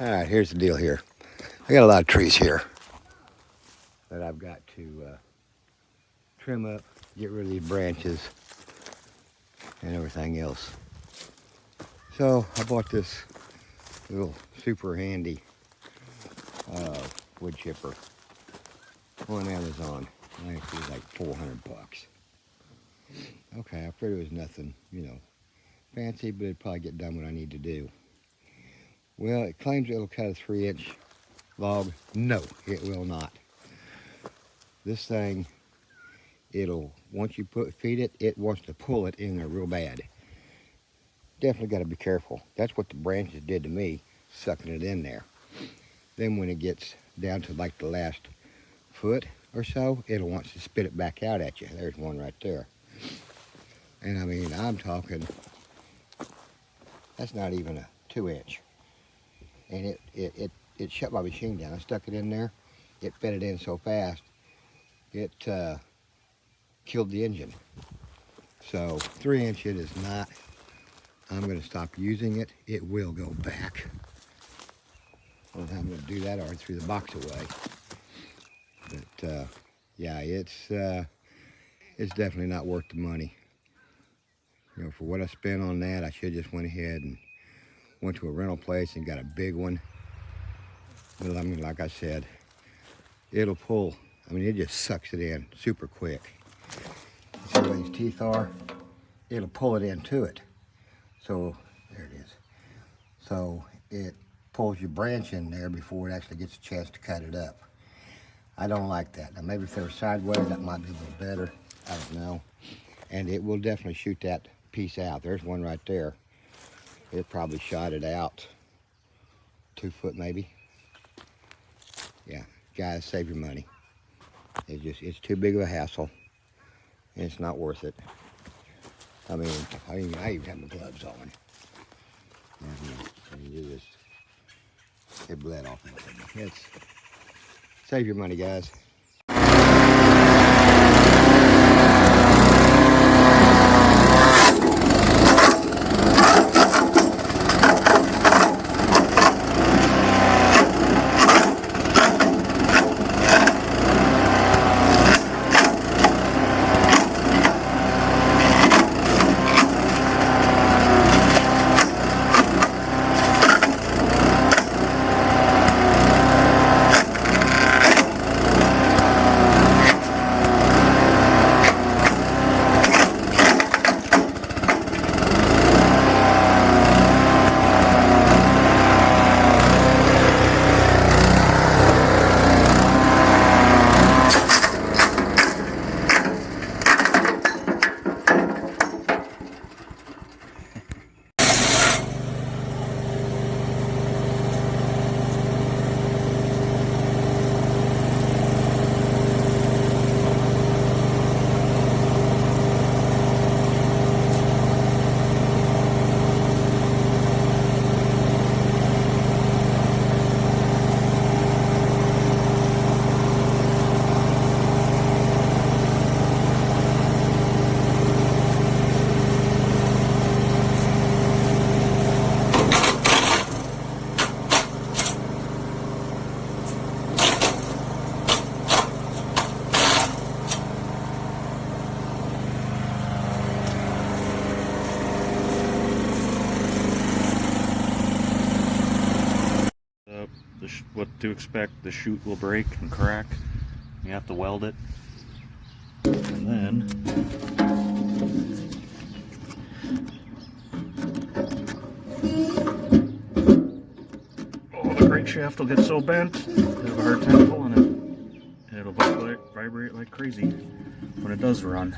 Alright, here's the deal here. I got a lot of trees here that I've got to trim up, get rid of these branches and everything else. So I bought this little SuperHandy wood chipper on Amazon. I think it was like 400 bucks. Okay, I figured it was nothing, you know, fancy, but it'd probably get done what I need to do. Well, it claims it'll cut a 3-inch log. No, it will not. This thing, once you feed it, it wants to pull it in there real bad. Definitely got to be careful. That's what the branches did to me, sucking it in there. Then when it gets down to like the last foot or so, it'll want to spit it back out at you. There's one right there. And I mean, I'm talking, that's not even a 2-inch. And it shut my machine down. I stuck it in there. It fed it in so fast, it killed the engine. So 3-inch it is not. I'm going to stop using it. It will go back. I don't know how I'm going to do that, or I threw the box away. But yeah, it's definitely not worth the money. You know, for what I spent on that, I should have just went ahead and went to a rental place and got a big one. But I mean, like I said, it'll pull. I mean, it just sucks it in super quick. See where these teeth are? It'll pull it into it. So, there it is. So, it pulls your branch in there before it actually gets a chance to cut it up. I don't like that. Now, maybe if they were sideways, that might be a little better. I don't know. And it will definitely shoot that piece out. There's one right there. It probably shot it out 2 foot maybe. Yeah, guys, save your money. It's too big of a hassle, and it's not worth it. I mean, I even have my gloves on. And you just, it bled off a little bit. Save your money, guys. What to expect: the chute will break and crack. You have to weld it, and then the crankshaft will get so bent you'll have a hard time pulling it, and it'll vibrate like crazy when it does run.